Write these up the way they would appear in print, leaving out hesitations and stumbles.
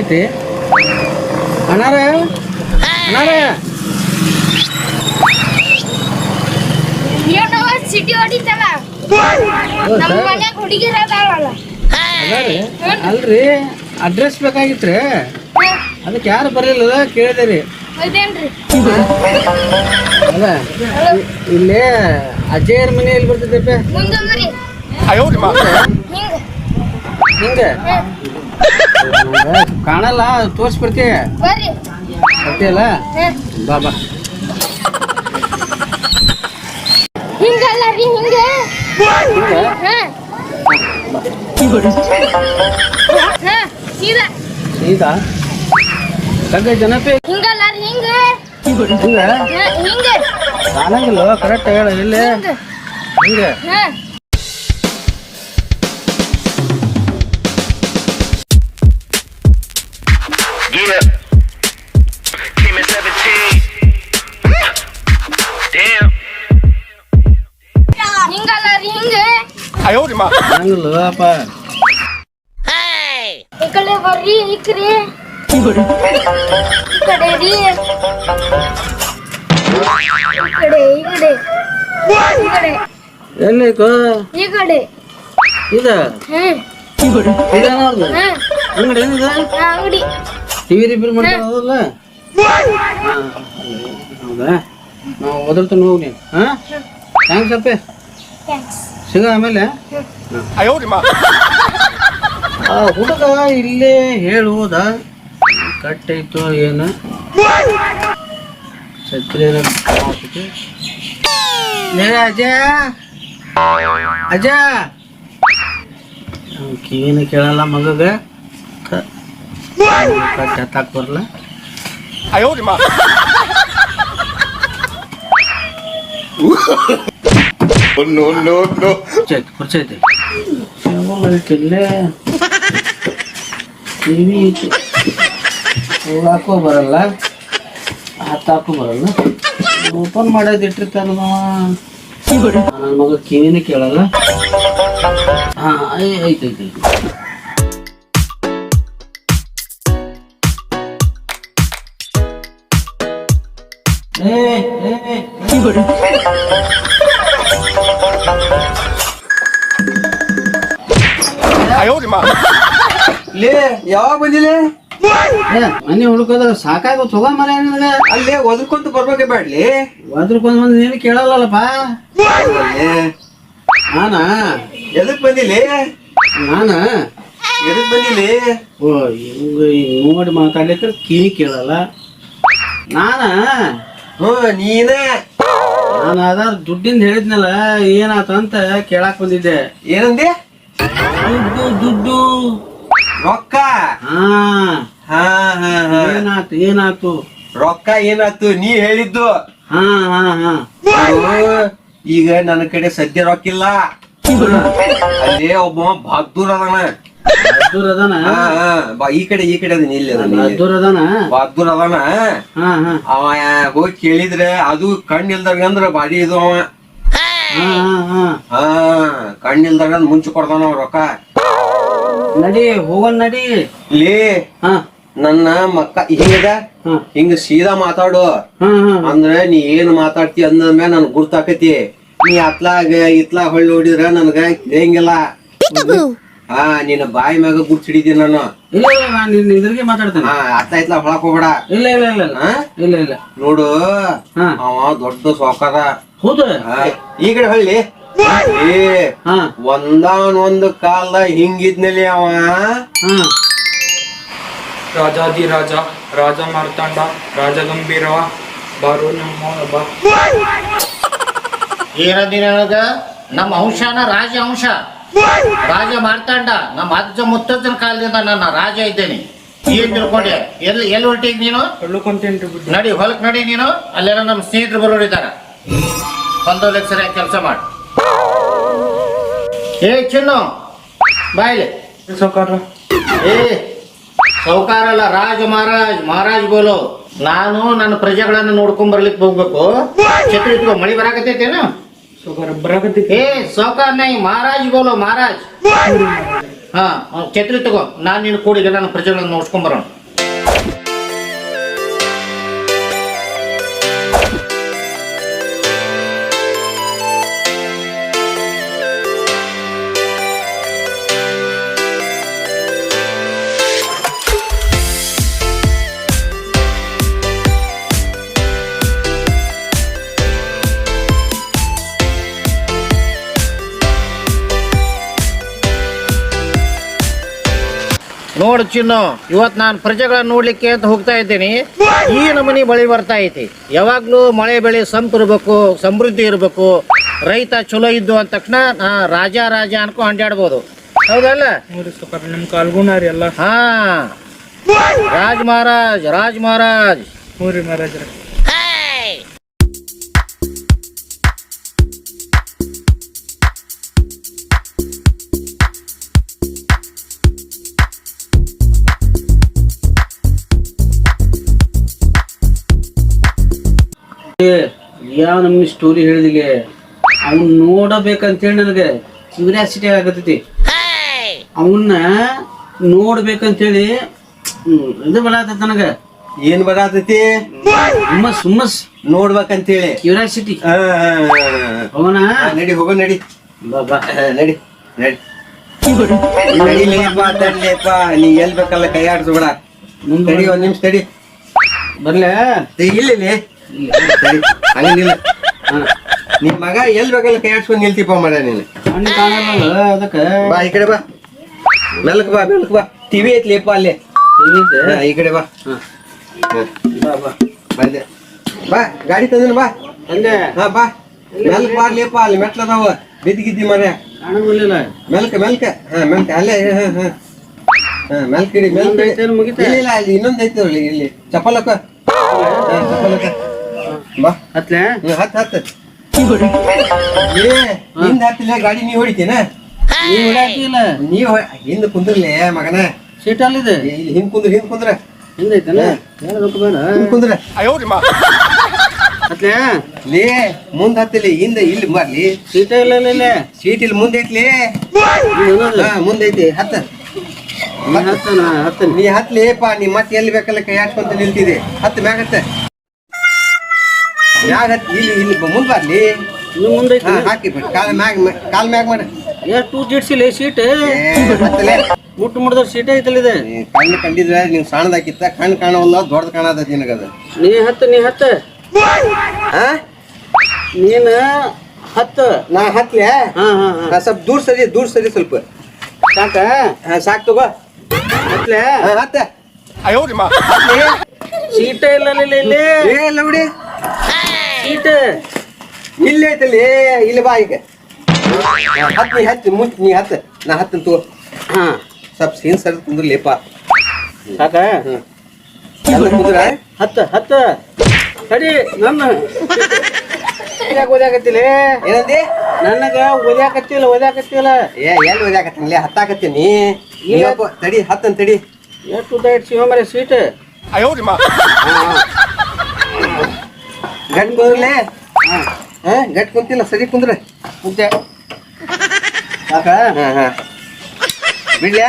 ಪರಿಸ್ಥಿತಿ. ಅಣ್ಣಾರ ಸಿಟಿ ಹೊಡಿತಲ್ಲ ನಮ್ಮ ಮನ್ಯಾಗ ಹುಡುಗಿರ ಅದಾಳಲ್ಲ. ಅಲ್ರಿ ಅಡ್ರೆಸ್ ಬೇಕಾಗಿತ್ರಿ, ಅದಕ್ಕೆ ಯಾರು ಬರಲಿಲ್ಲ ಕೇಳಿದೆ. ಅಲ್ಲ ಇಲ್ಲೇ ಅಜಯರ್ ಮನೆ ಎಲ್ಲಿ ಬರ್ತೈತೆ? ಹಿಂಗೆ ಕಾಣಲ್ಲ, ತೋರಿಸ್ಬಿಡ್ತೀವಿ ಬರ್ತೀಯಲ್ಲ? ಬಾ ಹಿಂಗಲ್ಲ ರೀ, ಹಿಂಗೆ ಸೀದಾ ತಗ್ಗ ಜನಪಿ ಹಿಂಗಲ್ಲ ರೀ, ಹಿಂಗೆ ಹಿಂಗೆ ಕಾಣಂಗಿಲ್ಲ. ಕರೆಕ್ಟ್ ಹೇಳ, ಇಲ್ಲಿ ಹಿಂಗೆ. ಹಿಂಗಲ್ಲ ರೀ, ಹಿಂಗೆ ಹಂಗಿಲ್ಲಪ್ಪ. ಈ ಕಡೆ ಬರ್ರಿ, ಇಕ್ರಿ ಈ ಕಡೆ ರೀ, ಈ ಕಡೆ ಎಲ್ಲೈತು ಈ ಕಡೆ ಇದ ಅಂಗಡಿ ಏನಿದೆ? ಅಂಗಡಿ ಟಿವಿ ರಿಪೇರ್ ಮಾಡ್ತಾರಲ್ಲ. ಹೌದಾ, ನಾವು ಓದಿರ್ತಾನೆ ಹೋಗಿ. ಹಾಂ ಥ್ಯಾಂಕ್ಸ್ ಅಪ್ಪೆ, ಸಿಗ ಆಮೇಲೆ. ಹುಡುಗ ಇಲ್ಲೇ ಹೇಳುವುದ ಕಟ್ಟಾಯ್ತು ಏನು ಸತ್ಯ ಅಜ ಕಿವಿನ ಕೇಳಲ್ಲ ಮಗಗ, ಕಟ್ ಹತ್ತಾಕ್ ಬರಲ್ಲ. ಪರಿಚಯ ಐತೆ ಇಲ್ಲೇ ಟಿವಿ ಐತಿ, ಹೋಗಾಕೂ ಬರಲ್ಲ ಹತ್ತಾಕೂ ಬರಲ್ಲ. ಓಪನ್ ಮಾಡೋದು ಇಟ್ಟಿರ್ತಾರ ನನ್ನ ಮಗ, ಕಿವಿನೇ ಕೇಳಲ್ಲ. ಹಾ ಐತೈತಿ. ಯಾವಾಗ ಬಂದಿಲ್ಲ? ಮನೆ ಹುಡುಕದ ಸಾಕಾಗ ತಗೋ ಮರ. ಅಲ್ಲೇ ಒದ್ಕೊಂತ ಬರ್ಬೇಕೆ ಬ್ಯಾಡ್ಲಿ? ಒದ್ರಕೊಂಡ್ ಬಂದ್ ನೀನು ಕೇಳಲ್ಲಪ್ಪ. ನಾನ ಎದಕ್ ಬಂದಿಲ್ಲ? ಎದಕ್ ಬಂದಿಲ್ಲ? ಓ ಹಿಂಗ ನೋಡಿ ಮಾತಾಡ್ಲಿಕ್ಕೆ ಕಿವಿ ಕೇಳಲ್ಲ. ನೀನ ನಾನು ಅದ ದುಡ್ಡಿಂದ ಹೇಳಿದ್ನಲ್ಲ, ಏನಾತಂತ ಕೇಳಾಕ್ ಬಂದಿದ್ದೆ. ಏನಂದೆ? ದುಡ್ಡು ರೊಕ್ಕ. ಏನಾತು ರೊಕ್ಕ ಏನಾತು ನೀ ಹೇಳಿದ್ದು? ಈಗ ನನ್ನ ಕಡೆ ಸದ್ಯ ರೊಕ್ಕ ಇಲ್ಲ. ಅಲ್ಲೇ ಒಬ್ಬ ಬಹದ್ದೂರ್ ಅದಾನ. ಈ ಕಡೆ ಅದನ್ನ ಇಲ್ಲಿ ಬಹದ್ದೂರ್ ಅದಾನ. ಅವ ಹೋಗಿ ಕೇಳಿದ್ರೆ ಅದು ಕಣ್ಣು ಇಲ್ದಾಗ ಅಂದ್ರ ಬಾಡಿ ಇದು. ಅವ ಕಣ್ಣು ಇಲ್ದಾಗ ಮುಂಚೆ ಕೊಡ್ತಾನ ಅವ ರೊಕ್ಕ. ನಡಿ ಹೋಗೋಣ ನಡಿ. ಲೇ ನನ್ನ ಮಕ್ಕ ಹಿಂಗದ, ಹಿಂಗ ಸೀದಾ ಮಾತಾಡು. ಅಂದ್ರೆ ನೀ ಏನ್ ಮಾತಾಡ್ತಿ ಅಂದ್ಮೇಲೆ ನನ್ ಗುರ್ತಾಕತಿ. ನೀ ಇತ್ಲಾಗ ಹೊಳ್ಳಿ ನೋಡಿದ್ರ ನನ್ಗ ತಿಳಿಯಂಗಿಲ್ಲ. ನಿನ್ನ ಬಾಯಿ ಮ್ಯಾಗ ಗುರ್ತ್ ಹಿಡಿದೀನಿ ನಾನು. ಇದ್ರಿಗೆ ಮಾತಾಡ್ತೇನೆ. ಇತ್ಲಾ ಹೊಳಕ್ ಹೋಗ್ಬೇಡ. ಇಲ್ಲ ನೋಡು, ಅವ ದೊಡ್ಡ ಸೌಕಾರ. ಹೌದು, ಈ ಕಡೆ ಹೊಳ್ಳಿ. ಒಂದಾನೊಂದು ಕಾಲ ಹಿಂಗಿದ್ನಲ್ಲಿ ಅವ. ರಾಜಾದಿ ರಾಜ ಮಾರ್ತಾಂಡ ರಾಜ ಗಂಭೀರವ ಬಾರು ನಮ್ಮ ಏನದಿ ನನಗ? ನಮ್ಮ ಅಂಶನ ರಾಜ ಅಂಶ, ರಾಜ ಮಾರ್ತಾಂಡ. ನಮ್ಮ ಅಜ್ಜ ಮುತ್ತಜ್ಜನ ಕಾಲದಿಂದ ನನ್ನ ರಾಜ ಇದ್ದೇನೆ. ಏನ್ ತಿಳ್ಕೊಂಡೆ? ಎಲ್ಲಿ ಹೊರಟಿಗ್ ನೀನು? ನಡಿ ಹೊಲಕ್ ನಡಿ ನೀನು. ಅಲ್ಲೆಲ್ಲ ನಮ್ಮ ಸ್ನೇಹಿತರು ಬರೋರಿದ್ದಾರ. 1 ಲಕ್ಷ ಕೆಲಸ ಮಾಡಿ. ಚಿನ್ನು ಬಾಯ್ಲೆ. ಸೌಕಾರ ಅಲ್ಲ, ರಾಜ ಮಹಾರಾಜ್ ಬೋಲೋ. ನಾನು ನನ್ನ ಪ್ರಜೆಗಳನ್ನ ನೋಡ್ಕೊಂಡ್ ಬರ್ಲಿಕ್ಕೆ ಹೋಗ್ಬೇಕು. ಛತ್ರಿ ಇಟ್ಕೋ, ಮಳಿ ಬರಾಕತ್ತೈತೇನು? ಸೌಕಾರ ನೈ ಮಹಾರಾಜ್ ಬೋಲೋ, ಮಹಾರಾಜ್. ಛತ್ರಿ ತಗೋ, ನಾನ್ ನಿನ್ ಕೂಡಿಗೆ ನನ್ನ ಪ್ರಜೆಗಳನ್ನ ನೋಡ್ಕೊಂಡ್ ಬರೋಣ. ನೋಡು ಚಿನ್ನು, ಇವತ್ತು ನಾನು ಪ್ರಜೆಗಳನ್ನ ನೋಡ್ಲಿಕ್ಕೆ ಅಂತ ಹೋಗ್ತಾ ಇದ್ದೀನಿ. ಈ ನಮೂನಿ ಮಳೆ ಬರ್ತಾ ಐತಿ. ಯಾವಾಗ್ಲೂ ಮಳೆ ಬೆಳೆ ಇರಬೇಕು, ಸಮೃದ್ಧಿ ಇರಬೇಕು, ರೈತ ಚಲೋ ಇದ್ದು ಅಂದ ತಕ್ಷಣ ರಾಜ ಅನ್ಕೊ ಅಡ್ಡಾಡ್ಬೋದು. ಹೌದಲ್ಲ? ನಿಮ್ ಕಾಲ್ಗುಣ ರೀ ಎಲ್ಲ. ಹಾ, ರಾಜ್ ಮಹಾರಾಜ್. ಹ್ಞೂ ರೀ ಮಹಾರಾಜ್ರ. ಯಾವ ನಮ್ನಿ ಸ್ಟೋರಿ ಹೇಳಿದಿಗೆ ಅವ್ನ್ ನೋಡಬೇಕಂತೇಳಿ ನನಗೆ ಕ್ಯೂರಿಯಾಸಿಟಿ ಆಗತೈತಿ. ಅವನ್ನ ನೋಡ್ಬೇಕಂತೇಳಿ ಇದು ಬರತೈತಿ ನನಗ. ಏನ್ ಬರತೈತಿ? ಹುಮ್ಮಸ್ ನೋಡ್ಬೇಕಂತೇಳಿ ಕ್ಯೂರಿಯಾಸಿಟಿ. ಅವನ ನಡಿ ಹೋಗೋ, ನಡಿ ಬಾ ಬಾ ನಡಿ ನಡಿ ನಡಿಲೇಪ ತಡ್ಲೇಪ. ನೀ ಎಲ್ ಬೇಕಲ್ಲ ಕೈ ಆಡ್ಸಬೇಡ. ತಡಿ, ಒಂದ್ ನಿಮಿಷ ತಡಿ. ಬರ್ಲೆ ಇಲ್ಲಿ ಹಂಗೇನಿಲ್ಲ. ನಿಮ್ ಮಗ ಎಲ್ ಬೇಕಲ್ಲ ಕೈ ಆಡ್ಸ್ಕೊಂಡ್ ನಿಲ್ತಿಪ್ಪ ಮರ ನೀನು. ಹಣ್ಣು ಕಾಣಲ್ಲ ಅದಕ್ಕ. ಬಾ ಈ ಕಡೆ ಬಾ, ಮೆಲ್ಕ್ ಬಾ. ಟಿವಿ ಐತ್ಲಿಪ್ಪ ಅಲ್ಲಿ. ಈ ಕಡೆ ಬಾ. ಬಾ ಬಾ ಬಂದೆ. ಬಾ ಗಾಡಿ ತಂದಿನ ಬಾ. ಹಂಗೆ ಹಾ ಬಾ, ಮೆಲ್ಕ್ ಬಾರ್ಲಿಪ್ಪ. ಅಲ್ಲಿ ಮೆಟ್ಲದಾವ, ಬಿದ್ದಿಗಿದ್ದಿ ಮರ. ಕಾಣಲಿಲ್ಲ. ಮೆಲ್ಕ ಹಾ ಮೆಲ್ಕ ಅಲ್ಲೇ. ಹಾ ಮೆಲ್ಕ್ ಇಡಿ. ಮುಗಿತ ಇಲ್ಲ ಅಲ್ಲಿ ಇನ್ನೊಂದ್ ಐತಿ ಇಲ್ಲಿ ಚಪ್ಪಲಕ್ಕ. ಬಾ ಹತ್ಲೆ ಹತ್ ಹಿಂದ್ ಹತ್ತಿಲ್ಲ ಗಾಡಿ. ನೀವ್ ಹೊಡಿತೀನ? ನೀವ್ ಹೊಡ್ಯಾಕಿಲ್ಲ. ನೀವ್ ಹಿಂದ್ ಕುಂದ್ರಲೇ ಮಗನ. ಸೀಟ್ ಅಲ್ಲಿದೆ. ಇಲ್ಲಿ ಹಿಂದ್ ಕುಂದ್ರ ಹಿಂದೈತಲ್ಲ ಹೇಳ್ಬೇಕು ಬೇಡ. ಕುಂದ್ರ ಹತ್ಲೆ ಲೇ ಮುಂದ್ ಹತ್ತಲಿ. ಹಿಂದ ಇಲ್ಲಿ ಬರ್ಲಿ. ಸೀಟ ಇಲ್ಲ. ಸೀಟ್ ಇಲ್ಲಿ ಮುಂದೆ ಐತ್ಲಿ. ಹಾ ಮುಂದೈತಿ. ಹತ್ತ ನೀ ಹತ್ಲೇಪ. ನೀ ಮತ್ತೆ ಎಲ್ಲಿ ಬೇಕಲ್ಲ ಕೈ ಹಾಕ್ಕೊಂತ ನಿಲ್ತಿದೆ. ಹತ್ತು ಮ್ಯಾಗ ಹತ್ತ. ಮ್ಯಾಗ ಹತ್ತಿ ಇಲ್ಲಿ ಮುಂದ್ ಬರ್ಲಿ. ಇನ್ನು ಮುಂದೈತಿ. ಹಾಕಿ ಬಿಟ್ಟು ಕಾಲ್ ಮ್ಯಾಗ ಮಾಡ. ಎಷ್ಟು ಜಿಡ್ಸಿಲ್ಲ ಸೀಟ್. ಹತ್ತಲೇ ಮುಟ್ಟು ಮುಡ್ದ ಸೀಟ್ ಐತಲ್ಲ ಇದೆ. ಕಣ್ಣು ಕಂಡಿದ್ರೆ ನಿಂಗೆ ಸಣ್ಣದಾಕಿತ್ತ. ಕಣ್ಣು ಕಾಣವಲ್ಲ, ದೊಡ್ಡದು ಕಾಣದ ನಿನಗದ. ನೀ ಹತ್ತ ನೀನ್ ಹತ್ತ. ನಾ ಹತ್ಲೆ. ಸ್ವಲ್ಪ ದೂರ ಸರಿ ಸ್ವಲ್ಪ. ಸಾಕ ಸಾಕ್ ತಗೋ. ಹತ್ಲೆ ಹತ್ತ. ಸೀಟ ಇಲ್ಲ ಇಲ್ಲಿ. ಇಲ್ಲ ಬಿಡಿ, ಸೀಟ್ ಇಲ್ಲಿ ಐತಲ್ಲಿ. ಇಲ್ಲಿ ಬಾ ಈಗ. ಹತ್ತಿ ಮುಂಚೆ ನೀ ಹತ್ತ. ನಾ ಹತ್ತನ್ ತಗೋ. ಹಾ ಸ್ವಲ್ಪ ಸೀನ್ ಸರ್ ಕುಂದ್ರಲಿಪ್ಪ. ಸಾಕ ಕುಂದ್ರ. ಹತ್ತ ಸರಿ. ನನ್ನ ಓದ್ಯಾಕತ್ತಿಲ್ಲ. ಏನಂದಿ? ನನಗ ಓದ್ಯಾಕತ್ತಿಲ್ಲ. ಎಲ್ಲಿ ಓದ್ಯಾಕತ್ತೀನಿ? ಹತ್ತಾಕತ್ತೀನಿ. ತಡಿ ಹತ್ತನ್ ತಡಿ. ಎಷ್ಟು ಉದ್ದ ಇಟ್ಸಿವ ಮರ ಸೀಟ್. ಗಟ್ ಕುಂದ್ರಲೇ. ಗಟ್ ಕುಂತಿಲ್ಲ, ಸರಿ ಕುಂದ್ರ. ಮುಂಚೆ ಸಾಕ ಬಿಡ್ಲ್ಯಾ?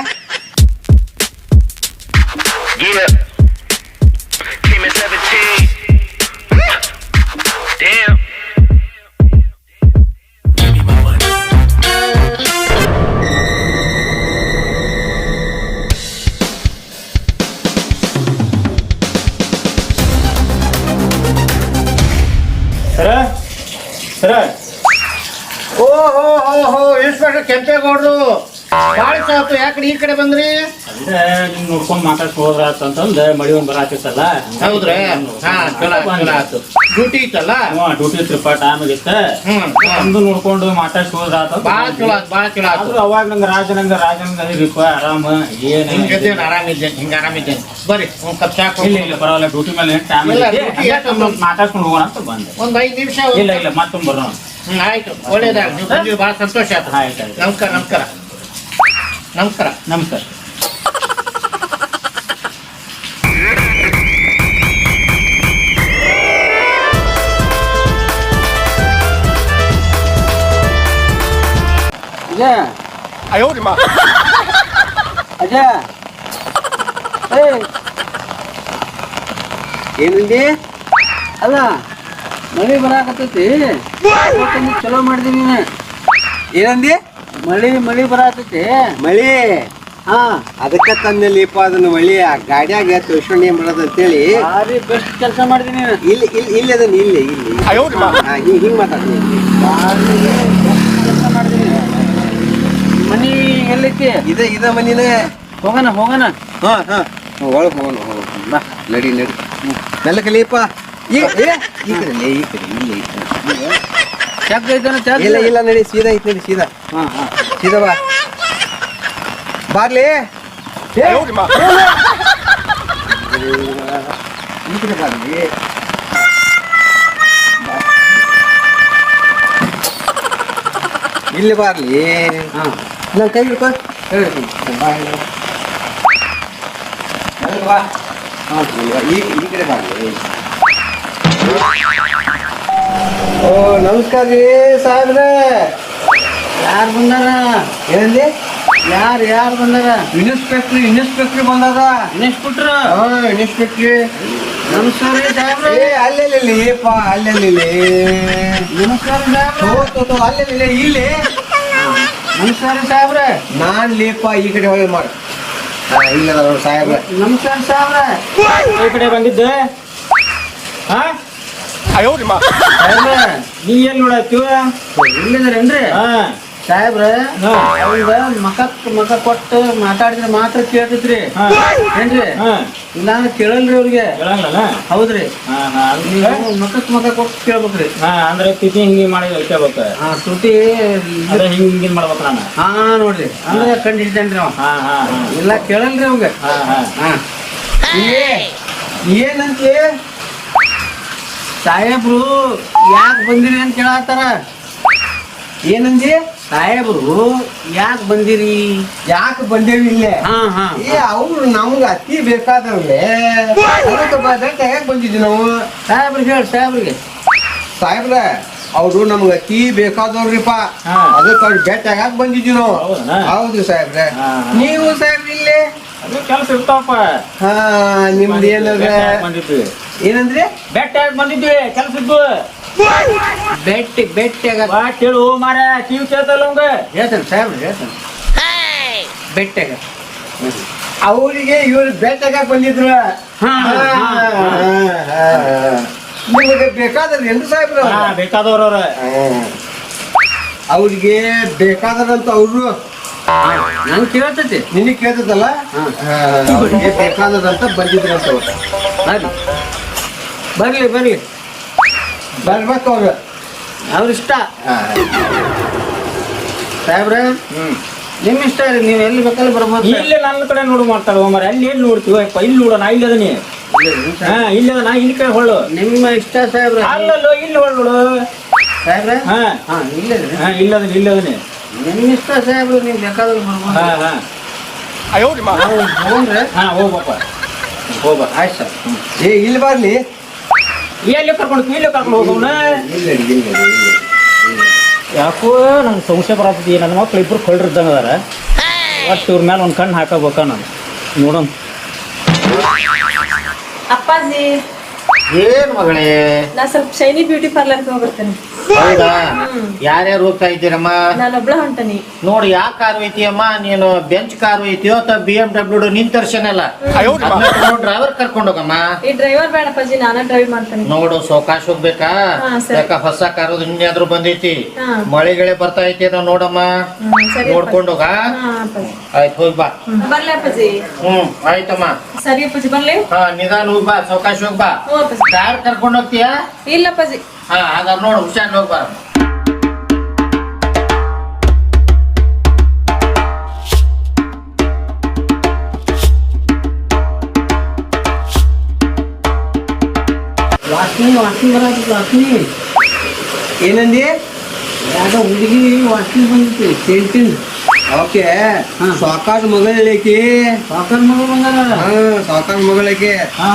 ಸರ ಓಹೋ ಇನ್ಸ್ಪೆಕ್ಟರ್ ಕೆಂಪೇಗೌಡರು. ಬಾಳ ಸಾಕು. ಯಾಕಡೆ ಈ ಕಡೆ ಬಂದ್ರಿ? ನಿಮ್ ನೋಡ್ಕೊಂಡ್ ಮಾತಾಡ್ಸ್ಕೊಂಡ್ ಹೋದ್ರಂತಂದ ಮಳಿ ಒಂದ್ ಬರಾತಿತ್ತಲ್ಲ. ಹೌದ್ರಿ? ಹಾ ಚಲೋ ಆಯ್ತು. ಡ್ಯೂಟಿ ಇತ್ತಲ್ಲ? ಡ್ಯೂಟಿ ಇತ್ತು, ಟೈಮ್ ಆಗಿತ್ತ. ಒಂದು ನೋಡ್ಕೊಂಡು ಮಾತಾಡ್ಸ್ಕೊಂಡ್ ಹೋದ್ರ ಬಾಳ ಚಲೋ ಆಯ್ತು. ಅವಾಗ ರಾಜನಂಗ ಆರಾಮ. ಏನ್ ಆರಾಮಿದ್ದೇನೆ, ಹಿಂಗ ಆರಾಮಿದ್ದೇನೆ. ಬರ್ರಿ ಒಂದ್ ಕಪ್ ಚಾ. ಇಲ್ಲ ಪರವಾಗಿಲ್ಲ, ಡ್ಯೂಟಿ ಮೇಲೆ ಟೈಮ್ ಮಾತಾಡ್ಸ್ಕೊಂಡು ಹೋಗೋಣ ಅಂತ ಬಂದೆ. ಒಂದ್ 5 ನಿಮಿಷ. ಇಲ್ಲ ಮತ್ತೊಂದು ಬರೋಣ. ಆಯ್ತು, ಒಳ್ಳೇದಾಗ. ನೀವು ಬಂದಿದ್ದು ಬಹಳ ಸಂತೋಷ ಆಯ್ತು. ಆಯ್ತು. ನಮಸ್ಕಾರ. ಅಜಯ ಏನಂದಿ? ಅಲ್ಲ ಮಳಿ ಬರಾಕತ್ತೈತಿ. ಚಲೋ ಮಾಡಿದಿ ನೀನು. ಏನಂದಿ? ಮಳಿ ಬರಾಕತ್ತೈತಿ. ಮಳಿ ಹಾ ಅದಕ್ಕ ತಂದಲ್ಲಿಪ್ಪ. ಅದನ್ನ ಮಳಿ ಗಾಡಿಯಾಗ ತಿಳ್ಸ್ಕೊಂಡಿ ಮಾಡೋದು ಅಂತೇಳಿ ಭಾರಿ ಬೆಸ್ಟ್ ಕೆಲಸ ಮಾಡಿದಿ ನೀನು. ಇಲ್ಲಿ ಅದನ್ನ ಇಲ್ಲಿ ಹಿಂಗ್ ಮಾತಾಡ್ತೀನಿ. ಭಾರಿ ಕೆಲಸ ಮಾಡಿದಿ. ಮನಿ ಎಲ್ಲೈತಿ? ಇದ ಮನಿನ. ಹೋಗೋಣ ಹೋಗೋಣ. ಹಾ ಹಾ ಒಳಗೆ ಹೋಗೋಣ ಹೋಗೋಣ ಬಾ ನಡಿ ನಡಿ ಮೆಲ್ಲ ಕಲಿಯಪ್ಪ ಈ ಕಡೆ ಈ ಕಡೆ ಇಲ್ಲಿ ಚೆಕ್ ಐತನ ಚೆಕ್ ಇಲ್ಲ ಇಲ್ಲ ನಡಿ ಸೀದಾ ಐತಿ ನಡಿ ಸೀದಾ ಹಾ ಹಾ ಸೀದಾ ಬಾ ಬಾರ್ಲಿ ಈ ಕಡೆ ಬಾರ್ಲಿ ಇಲ್ಲಿ ಬಾರ್ಲಿ ಹಾ ನನ್ನ ಕೈ ಹಿಡ್ಕೊ ಹೇಳ್ತೀನಿ. ಬಾ ಈ ಕಡೆ ಬಾರ್ಲಿ ಓ ನಮಸ್ಕಾರ ರೀ ಸಾಹೇಬ್ರೆ ಯಾರು ಬಂದಾರ? ಏನಂದಿ ಯಾರು ಬಂದಾರ? ಇನ್ಸ್ಪೆಕ್ಟ್ರಿ ಬಂದಾರ ಇನ್ಸ್ಪೆಕ್ಟ್ರ್ ಇನ್ಸ್ಪೆಕ್ಟ್ರಿ ನಮಸ್ಕಾರ ರೀ ಸಾಹೇಬ್ರೆ. ಅಲ್ಲೆಲ್ಲಿಪ್ಪ ಅಲ್ಲೆಲ್ಲಿ ನಮಸ್ಕಾರ ಸಾಹೇಬ್ರೆ. ಅಲ್ಲೆಲ್ಲಿ ಇಲ್ಲಿ ನಮಸ್ಕಾರ ಸಾಹೇಬ್ರೆ. ನಾನ್ ಲೇಪ ಈ ಕಡೆ ಹೋಗಿ ಮಾಡು ಇಲ್ಲ ಸಾಹೇಬ್ರೆ ನಮಸ್ಕಾರ ಸಾಹೇಬ್ರೆ. ಈ ಕಡೆ ಬಂದಿದ್ದೆ ಹಾ ಸಾಹೇಬ್ರೆ ನೀ ಏನ್ ನೋಡತ್ತೀವ ಇಲ್ಲಿದ್ರೇನ್ರಿ? ಹಾ ಸಾಹೇಬ್ರೆ ಹಾ. ಅವಂಗ ಮಕ ಕೊಟ್ಟು ಮಾತಾಡಿದ್ರೆ ಮಾತ್ರ ಕೇಳ್ತೈತ್ರಿ ಹಾ. ಏನ್ರಿ? ಹಾ ಇಲ್ಲಾಂದ್ರೆ ಕೇಳಲ್ರಿ ಅವ್ರಿಗೆ. ಹೇಳಂಗಲ್ಲ ಹೌದ್ರಿ. ಹಾ ಹಾ ನೀವು ಮಕ ಕೊಟ್ಟು ಕೇಳ್ಬೇಕ್ರಿ. ಹಾ ಅಂದ್ರೆ ತಿಥಿ ಹಿಂಗಿ ಮಾಡಿ ಕೇಳ್ಬೇಕ ಹಾ ಶ್ರುತಿ ಅದ ಹಿಂಗಿನ್ ಮಾಡ್ಬೇಕು ನಾನು ಹಾ ನೋಡ್ರಿ ಅಂದ್ರೆ ಕಂಡು ಹಿಡಿತೇನ್ರಿ ಅವ. ಹಾ ಹಾ ಹಾ ಇಲ್ಲ ಕೇಳಲ್ರಿ ಅವಂಗ. ಹಾ ಹಾ ಹಾ ಏನಂತೆ ಸಾಹೇಬ್ರು ಯಾಕೆ ಬಂದಿರಿ ಅಂತ ಕೇಳತ್ತಾರ. ಏನಂದಿ ಸಾಹೇಬ್ರು ಯಾಕೆ ಬಂದಿರಿ? ಯಾಕೆ ಬಂದೇವಿ ಇಲ್ಲೇ ಹಾ ಹಾ ಅವ್ರು ನಮ್ಗೆ ಅತಿ ಬೇಕಾದವ್ರೆ ಅದಕ್ಕೆ ಯಾಕೆ ಬಂದಿದ್ವಿ ನಾವು ಸಾಹೇಬ್ರಿಗೆ ಹೇಳಿ ಸಾಹೇಬ್ರಿಗೆ. ಸಾಹೇಬ್ರ ಅವ್ರು ನಮ್ಗೆ ಅತಿ ಬೇಕಾದವ್ರಿಪ್ಪ ಹಾ. ಅದಕ್ಕೆ ಅವ್ರು ಬೆಟ್ಟ ಯಾಕೆ ಬಂದಿದ್ವಿ ನಾವು ಹೌದಾ? ಹೌದು ಸಾಹೇಬ್ರೆ ಹಾ. ನೀವು ಸಾಹೇಬ್ರ ಇಲ್ಲೇ ಅದು ಕೆಲಸ ಇರ್ತಾವಪ್ಪ ಹಾ ನಿಮ್ದು ಏನದ ಬೆಟ್ಟ ಹಾಕ್ ಬಂದಿದ್ವಿ ಏನಂದ್ರಿ ಬೆಟ್ಟ ಹಾಕ್ ಬಂದಿದ್ವಿ ಕೆಲಸ ಇದ್ದು ಬೆಟ್ಟಿಯಾಗ ಬಾ ಕೇಳು ಮಾರ ಕಿವಿ ಕೇಳ್ತಲ್ಲ ಅವಂಗ ಹೇಳ್ತೇನೆ ಸಾಹೇಬ್ರು ಹೇಳ್ತೇನೆ. ಬೆಟ್ಟಿಯಾಗ ಅವರಿಗೆ ಇವ್ರು ಬೆಟ್ಟ ಯಾಕೆ ಬಂದಿದ್ರು ಹಾ, ನಿಮಗೆ ಬೇಕಾದ್ರೆ ಏನು ಸಾಹೇಬ್ರ ಹಾ ಬೇಕಾದವ್ರವ್ರ ಅವ್ರಿಗೆ ಬೇಕಾದ್ರಂತ ಅವ್ರು ನಂಗೆ ಕೇಳ್ತೈತಿ. ನಿನಗೆ ಕೇಳ್ತದಲ್ಲ ಹಾ. ಅವ್ರಿಗೆ ಬೇಕಾದದಂತ ಬಂದಿದ್ರಂತ ಅವ್ರು ಬರ್ಲಿ ಬರ್ಲಿ ಬರ್ಬೇಕು ಅವ್ರು ಅವ್ರ ಇಷ್ಟ. ಸಾಹೇಬ್ರೆ ನಿಮ್ ಇಷ್ಟ ರೀ, ನೀವು ಎಲ್ಲಿ ಬೇಕಲ್ಲಿ ಬರ್ಬೋದು. ಇಲ್ಲೇ ನನ್ನ ಕಡೆ ನೋಡು ಮಾಡ್ತಾಳ ಮಾರ ಅಲ್ಲಿ ಏನ್ ನೋಡ್ತೀವಪ್ಪ ಇಲ್ಲಿ ನೋಡ ನಾ ಇಲ್ಲಿ ಅದನಿ ಹಾ ಇಲ್ಲಿ ಅದ ನಾ ಇಲ್ಲಿ ಕಡೆ ಹೊಳ್ಳು ನಿಮ್ಮ ಇಷ್ಟ ಸಾಹೇಬ್ರೆ. ಅಲ್ಲಲ್ಲೋ ಇಲ್ಲಿ ಹೊಳ್ಳು ನೋಡು ಸಾಹೇಬ್ರೆ ಹಾ ಹಾ ಇಲ್ಲೇ ಹಾ ಇಲ್ಲದನಿ ಇಲ್ಲದನಿ ನಿಮ್ಮ ಇಷ್ಟ ಸಾಹೇಬ್ರು, ನೀವು ಬೇಕಾದ್ರೆ ಬರ್ಬೋದು. ಹಾ ಹಾ ನಾವು ಹೋಗ್ರೆ ಹಾ ಹೋಗ್ಬಪ್ಪ ಹೋಗ್ಬ ಆಯ್ತು ಸರ್. ಏ ಇಲ್ಲಿ ಬರ್ಲಿ ಎಲ್ಲಿ ಕರ್ಕೊಂಡು ಇಲ್ಲಿ ಕರ್ಕೊಂಡು ಹೋಗೋಣ ಯಾಕೋ ನಂಗೆ ಸಂಶಯ ಬರತ್ತದ ನನ್ನ ಮಕ್ಳು ಇಬ್ರು ಕೊಳ್ಳಿದ್ದಂಗೆ ಅದಾರ ಒಟ್ಟು ಇವ್ರ ಮೇಲೆ ಒಂದು ಕಣ್ಣು ಹಾಕಬೇಕ ನಾನು ನೋಡೋಣ ಅಪ್ಪಾಜಿ ಏನ್ ಮಗಳೇ ನಾ ಸ್ವಲ್ಪ ಶೈನಿ ಬ್ಯೂಟಿ ಪಾರ್ಲರ್ ಹೋಗ್ಬರ್ತೇನೆ. ಹೌದಾ ಯಾರ್ಯಾರು ಹೋಗ್ತಾ ಇದ್ದೀರಮ್ಮ ನಾನೊಬ್ಳ ಹೊಂಟನಿ. ನೋಡಿ ಯಾವ ಕಾರು ಐತಿಯಮ್ಮ ನೀನು ಬೆಂಚ್ ಕಾರು ಐತಿಯೋ ಅಥವಾ BMW ನಿನ್ ತರ್ಸನಲ್ಲ ಡ್ರೈವರ್ ಕರ್ಕೊಂಡು ಹೋಗಮ್ಮ ಈ ಡ್ರೈವರ್ ಬೇಡ ಅಪ್ಪಾಜಿ, ನಾನ ಡ್ರೈವ್ ಮಾಡ್ತೇನೆ. ನೋಡು ಸಾವಕಾಶ ಹೋಗ್ಬೇಕಾ ಹಾ, ಸರಿ. ಯಾಕ ಹೊಸ ಕಾರು ನಿನ್ನೆದ್ರು ಬಂದೈತಿ ಹಾ. ಮಳೆಗಳೇ ಬರ್ತಾ ಐತಿ ಅದನ್ನ ನೋಡಮ್ಮ ಸರಿ ನೋಡ್ಕೊಂಡು ಹೋಗ ಹಾ ಅಪ್ಪಾಜಿ. ಆಯ್ತು ಹೋಗ್ ಬಾ ಬರ್ಲಿ ಅಪ್ಪಾಜಿ. ಆಯ್ತಮ್ಮ ಸರಿ ಅಪ್ಪಾಜಿ ಬರ್ಲಿ. ಹಾ ನಿಧಾನ ಹೋಗ್ ಬಾ ಸಾವಕಾಶ ಹೋಗ್ ಬಾ ಹ್ಞೂ ಅಪ್ಪಾಜಿ. ಕಾರ್ ಕರ್ಕೊಂಡು ಹೋಗ್ತೀಯಾ ಇಲ್ಲ ಅಪ್ಪಾಜಿ. ಹಾ ಹಾಗಾದ್ರೆ ನೋಡು ಹುಷಾರ್ ಹೋಗ್ಬಾರ ವಾಸನೆ ಬರತ್ತೆ ವಾಸನೆ. ಏನಂದಿ ಯಾಕ ಹುಡುಗಿ ವಾಸನೆ ಬಂದಿತ್ತು ಸೇಂಟಿನ್. ಓಕೆ ಸಾಕಾಶ ಮಗಳೈತಿ ಸಾಕರ್ ಮಗಳು ಬಂದಾರ. ಸಾಕಾಶ ಮಗಳೈತಿ ಹಾ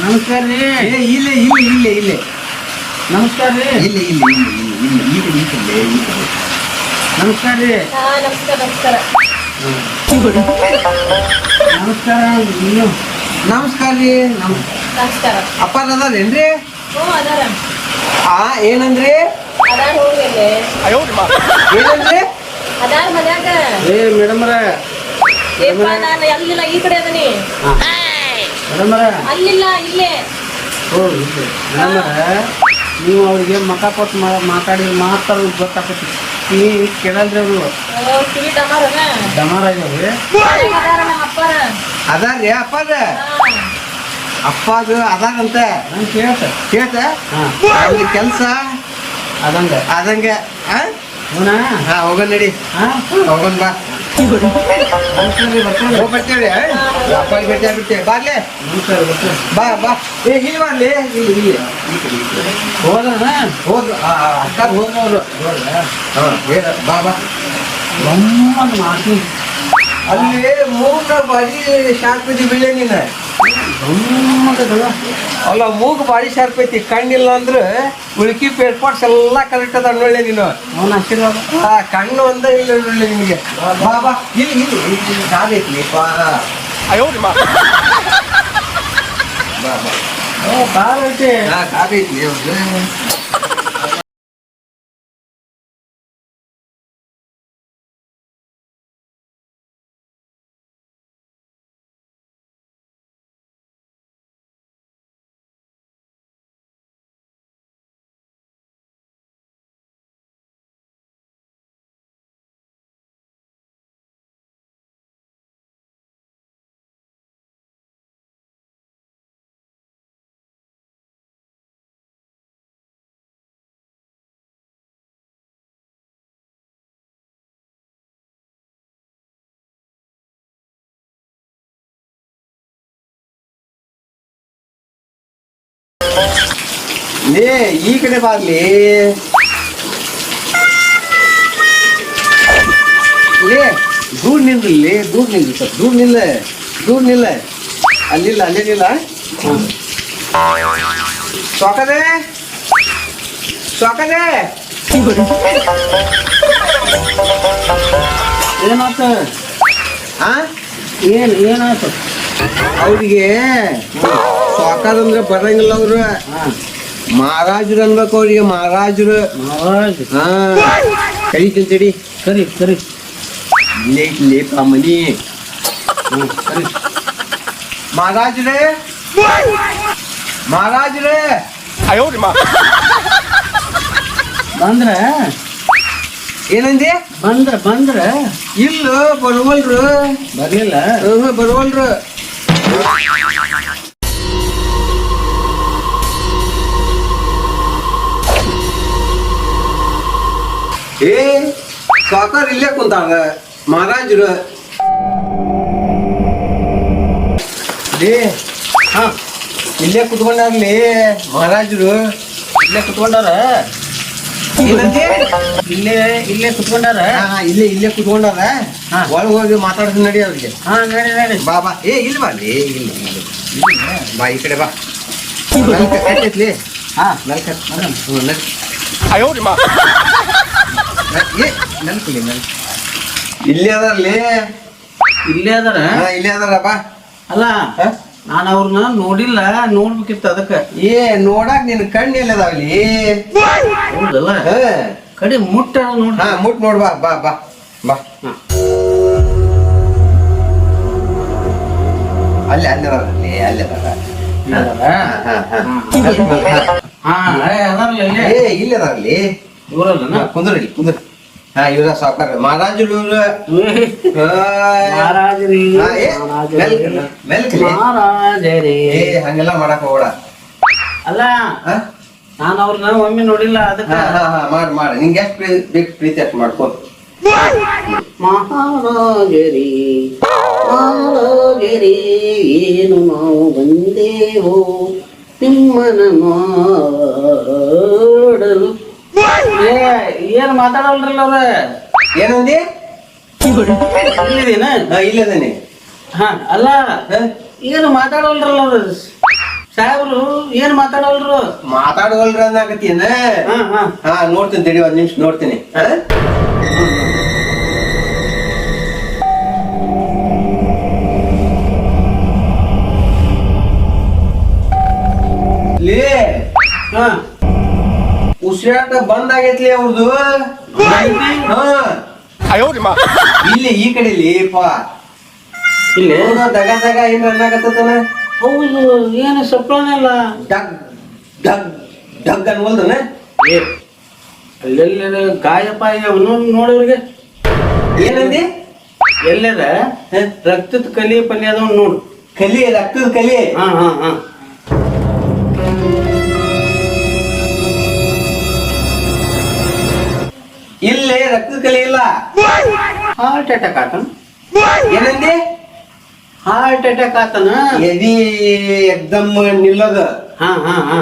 ನಮಸ್ಕಾರ ರೀ. ಏ ಇಲ್ಲೇ ಇಲ್ಲೇ ಇಲ್ಲೇ ಇಲ್ಲೇ ನಮಸ್ಕಾರ ರೀ. ಇಲ್ಲೇ ಇಲ್ಲೇ ಇಲ್ಲೇ ಇಲ್ಲೇ ಈ ಕಡೆ ಈ ಕಡೆ ನಮಸ್ಕಾರ ರೀ. ಹಾ ನಮಸ್ಕಾರ ನಮಸ್ಕಾರ. ನಮಸ್ಕಾರ ನೀವು. ನಮಸ್ಕಾರ ರೀ ನಮಸ್ಕಾರ. ಅಪ್ಪ ಅದಾರೇನ್ರಿ ಹ್ಞೂ ಅದಾರ ಏನಂದ್ರಿ ಅದಾರ ಹೋಗ್ಲಿ ಏನಂದ್ರಿ ಅದಾರ ಮನ್ಯಾಗ. ಏ ಮೇಡಮ್ರ ಏಪ್ಪ ನಾನು ಅಲ್ಲಿಲ್ಲ ಈ ಕಡೆ ಅದನಿ. ಮೇಡಮ್ರ ಅಲ್ಲಿಲ್ಲ ಇಲ್ಲೇ. ಓ ಮೇಡಮ್ರ ನೀವು ಅವ್ರಿಗೆ ಮಕ ಕೊಟ್ಟು ಮಾತಾಡಿದ್ರೆ ಮಾತ್ರ ಗೊತ್ತಾಗ್ತೈತಿ. ಈ ಕೇಳಲ್ರಿ ಅವರು ಕಿವಿ ಡಮಾರನ ಡಮಾರ ಇದಾವ್ರಿ. ನಮ್ಮ ಅಪ್ಪಾರ ಅದಾರ್ರಿ ಅಪ್ಪದ ಅಪ್ಪದು ಅದಾರಂತ ನಂಗೆ ಕೇಳ್ತ ಕೇಳ್ತ ಅಲ್ಲಿ ಕೆಲಸ ಅದಂಗ ಅದಂಗೆ ಅವನಾ ಹಾ ಹೋಗೋಣ ನಡಿ ಹೋಗೋಣ ಬಾ ಬರ್ತೇವೆ ಅಪ್ಪ ಭೇಟಿ ಆಗ್ಬಿಡ್ತೇವೆ ಬಾರ್ಲೆ ಬಾ ಬಾ ಏ ಇಲ್ಲಿ ಬರ್ಲಿ ಇಲ್ಲಿ ಇಲ್ಲಿ ಹೋದ್ರ ಅಕ್ಕ ಹೋದ್ರು ಬಾ ಬಾ ಗಮ್ಮತ್ ಮಾಡ್ತೀನಿ. ಅಲ್ಲಿ ಮೂಗ ಬಾರಿ ಶಾರ್ಪ್ ಐತಿ ಬಿಳೆ ನೀನ ಅಲ್ಲ ಮೂಗು ಬಾರಿ ಶಾರ್ಪ್ ಐತಿ ಕಣ್ಣಿಲ್ಲ ಅಂದ್ರೆ ಉಳ್ಕಿ ಪೇರ್ಪಾಟ್ಸ್ ಎಲ್ಲ ಕರೆಕ್ಟ್ ಅದ ಒಳ್ಳೆ ನೀನು ಅವನ ಆಶೀರ್ವಾದ. ಕಣ್ಣು ಒಂದ ಇಲ್ಲ ಒಳ್ಳೆ ನಿನಗೆ ಬಾ ಬಾ ಇಲ್ಲಿ ಇಲ್ಲಿ ಇಲ್ಲಿ ಕಾದೈತಿ ಬಾ ಬಾ ಬಾ ಕಾರ್ ಐತಿ. ಕಾದೈತಿ ಲೇ ಈ ಕಡೆ ಬಾರ್ಲಿ ಲೇ ದೂರ ನಿಲ್ರಿ ದೂರ ನಿಲ್ರಿ ಸರ್ ದೂರ ನಿಲ್ಲ ಅಲ್ಲಿಲ್ಲ ಅಲ್ಲೇ ನಿಲ್ಲ ಸ್ವಾಕದೆ ಏನಾತ ಆ ಏನಾಯ್ತು ಅವ್ರಿಗೆ ಸ್ವಾಕದಂದ್ರೆ ಬರಂಗಿಲ್ಲ ಅವ್ರು ಮಹಾರಾಜರು ಅನ್ಬೇಕು ಅವ್ರಿಗೆ ಮಹಾರಾಜರು ಹಾ ಕರಿತೀನಿ ಸರಿ ಸರಿ ಲೇಪ ಮನಿ ಸರಿ ಮಹಾರಾಜರೇ ಬಂದ್ರ ಏನಂದಿ ಬಂದ್ರ ಇಲ್ಲ ಬರುವಲ್ರು ಬರ್ಲಿಲ್ಲ. ಬರುವಲ್ರು ಏ ಸಾಕಾರ ಇಲ್ಲೇ ಕುಂತಾರ ಮಹಾರಾಜರು ಲೇ ಹಾ ಇಲ್ಲೇ ಕುತ್ಕೊಂಡಾರ್ಲಿ ಮಹಾರಾಜರು ಇಲ್ಲೇ ಕುತ್ಕೊಂಡಾರ. ಏನಂದಿ ಇಲ್ಲೇ ಕುತ್ಕೊಂಡಾರ. ಇಲ್ಲೇ ಕುತ್ಕೊಂಡಾರ ಹಾ. ಒಳಗೆ ಹೋಗಿ ಮಾತಾಡ್ತೀನಿ ನಡಿ ಅವ್ರಿಗೆ ಹಾ ನಡಿ ಬಾ ಬಾ ಏ ಇಲ್ಲಿ ಬಾ ಲೇ ಇಲ್ಲ ಬಾ ಈ ಕಡೆ ಬಾ ಕಟ್ಟೈತ್ಲಿ ಹಾ ಇಲ್ಲೇ ಅದಾರ್ಲಿ ಇಲ್ಲೇ ಅದಾರ. ಇಲ್ಲೇ ಅದಾರ ಬಾ ಅಲ್ಲ ನಾನು ಅವ್ರನ್ನ ನೋಡಿಲ್ಲ, ನೋಡ್ಬೇಕಿತ್ತು ಅದಕ್ಕ. ಏ ನೋಡಾಕ್ ನಿನ್ ಕಣ್ಣು ಎಲ್ಲದಾವ್ಲಿ ಹೌದಲ್ಲ ಕಡೆ ಮುಟ್ಟ ನೋಡ್. ಹಾ ಮುಟ್ ನೋಡ್ ಬಾ ಬಾ ಬಾ ಬಾ ಅಲ್ಲಿ ಅಲ್ಲದಾರಲ್ಲಿ ಏ ಇಲ್ಲದಾರಲ್ಲಿ ಇವ್ರಲ್ಲ ಕುಂದ್ರಿ ಹಾ ಇವ್ರ ಸಾವುಕಾರ ಮಹಾರಾಜರು ಮಹಾರಾಜರೇ. ಏ ಹಂಗೆಲ್ಲ ಮಾಡಕ್ ಹೋಗ್ಬೇಡ ಅಲ್ಲ ನಾನು ಅವ್ರನ್ನ ಒಮ್ಮೆ ನೋಡಿಲ್ಲ ಅದಕ್ಕ. ಮಾಡ ನಿಂಗೆ ಎಷ್ಟು ಬೇಕು ಪ್ರೀತಿ ಅಷ್ಟು ಮಾಡ್ಕೊ ಮಹಾರಾಜರೇ ಮಹಾರಾಜರೇ ಏನು ನಾವು ಬಂದೇವೋ ನಿಮ್ಮನ ಮಾಡಲು. ಏನ್ ಮಾತಾಡಲ್ರಲ್ಲ ಅವ್ರ. ಏನಂದಿ ಇಲ್ಲಿದೇನ? ಇಲ್ಲದೇನೆ ಹಾ ಅಲ್ಲ ಏನು ಮಾತಾಡಲ್ರಲ್ಲ ಅವ್ರ ಸಾಹೇಬ್ರು, ಏನ್ ಮಾತಾಡಲ್ರು? ಮಾತಾಡವಲ್ರ ಅನ್ನಾಕತ್ತೀನ. ಹಾ ನೋಡ್ತೀನಿ ತಡಿ ಒಂದ್ ನಿಮಿಷ ನೋಡ್ತೀನಿ. ಲೇ ಉಸಿರಾಟ ಬಂದ್ ಆಗೈತ್ಲಿ ಅವ್ರದ್ದು. ಇಲ್ಲಿ ಈ ಕಡೆ ಲೇಪ ಇಲ್ಲಿ ದಗ ದಗ ಏನ್ ಅನ್ನಾಕತ್ತನ. ಹೌದು, ಏನು ಸಪ್ಲನೇ ಇಲ್ಲ. ಡಗ್ ಡಗ್ ಡಗ್ ಅನ್ವಲ್ದನ ಏ ಅಲ್ಲೆಲ್ಲ ಗಾಯಪಾಯ ನೋಡೋರಿಗೆ ಏನಂದಿ ಎಲ್ಲರ ರಕ್ತದ ಕಲಿ ಪಲ್ಯ ಅದಾವ ನೋಡು. ಕಲಿ ರಕ್ತದ ಕಲಿ. ಹಾ ಹಾ ಹಾ ಇಲ್ಲಿ ರಕ್ತದ ಕಲಿ ಇಲ್ಲ. ಹಾರ್ಟ್ ಅಟ್ಯಾಕ್ ಆತನ. ಏನಂದಿ ಹಾರ್ಟ್ ಅಟ್ಯಾಕ್ ಆತನ. ಎದಿ ಎಕ್ದಮ್ ನಿಲ್ಲದ. ಹಾ ಹಾ ಹಾ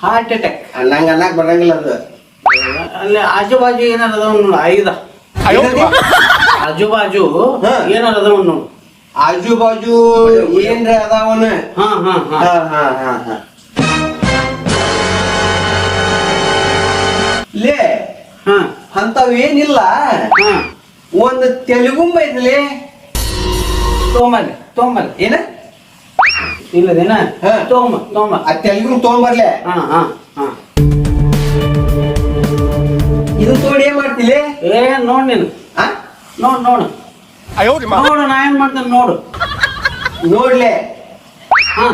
ಹಾರ್ಟ್ ಅಟ್ಯಾಕ್. ನಂಗ ಅನ್ನಕ್ ಬರಂಗಿಲ್ಲ ಅದು. ಅಲ್ಲಿ ಆಜು ಬಾಜು ಏನಾರ ಅದಾವ ನೋಡು. ಐದ ಆಜು ಬಾಜು ಹಾ. ಏನಾರ ಅದಾವ ನೋಡು. ಆಜು ಬಾಜು ಏನ್ರ ಅದಾವನ. ಹಾ ಹಾ ಹಾ ಹಾ ಹಾ ಹಾ ಹಾ ಲೇ ಹಾ ಅಂತಾವ್ ಏನಿಲ್ಲ. ಹಾ ಒಂದು ತೆಲುಗುಂಬ ಐತಲೇ. ತೊಗೊಂಬಲ್ಲಿ ತೊಗೊಂಬಲ್ಲಿ. ಏನ ಇಲ್ಲದೇನ ಹಾ. ತೊಗೊಂಬ ಆ ತೆಲುಗು ತಗೊಂಬರ್ಲೆ. ಹಾ ಹಾ ಹಾ ಇದು ತೋಡಿ ಏನ್ ಮಾಡ್ತಿಲಿ? ಏ ನೋಡ್ ನೀನು ಆ ನೋಡು ನೋಡು ನೋಡು ನಾ ಏನ್ ಮಾಡ್ತೇನೆ ನೋಡು. ನೋಡ್ಲೆ. ಹಾ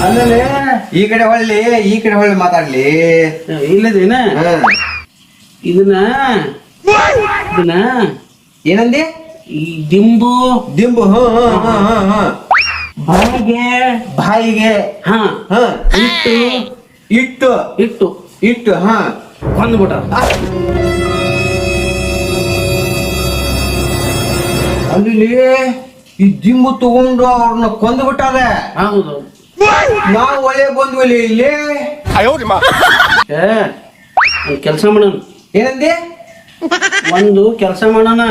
ಅಲ್ಲೇ ಈ ಕಡೆ ಹೊಳ್ಳಿ ಮಾತಾಡ್ಲಿ. ಇಲ್ಲದೇನ ಹಾ. ಇದನ್ನ ಏನಂದಿ? ಈ ದಿಂಬು ದಿಂಬು. ಬಾಯಿಗೆ ಹಾ ಹಾ ಇಟ್ಟು ಇಟ್ಟು ಇಟ್ಟು ಇಟ್ಟು ಹಾ ಕೊಂದ್ಬಿಟ್ಟ. ಅಲ್ಲಿ ಈ ದಿಂಬು ತಗೊಂಡು ಅವ್ರನ್ನ ಕೊಂದು ಬಿಟ್ಟಾರೆ. ಹೌದು ನಾವು ಒಳ್ಳೆ ಬಂದ್ವಲ್ಲಿ ಇಲ್ಲಿ. ಕೆಲಸ ಮಾಡೋಣ. ಏನಂದಿ? ಒಂದು ಕೆಲಸ ಮಾಡೋಣ.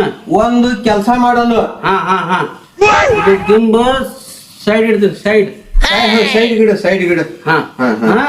ಒಂದು ಕೆಲಸ ಮಾಡೋನು. ಹಾ ಹಾ ಹಾ ಇದು ದಿಂಬು ಸೈಡ್ ಇಡ್ತೀವಿ. ಸೈಡ್ ಸೈಡ್ ಗಿಡ ಹಾ ಹಾ, ಹಾ. ಹಾ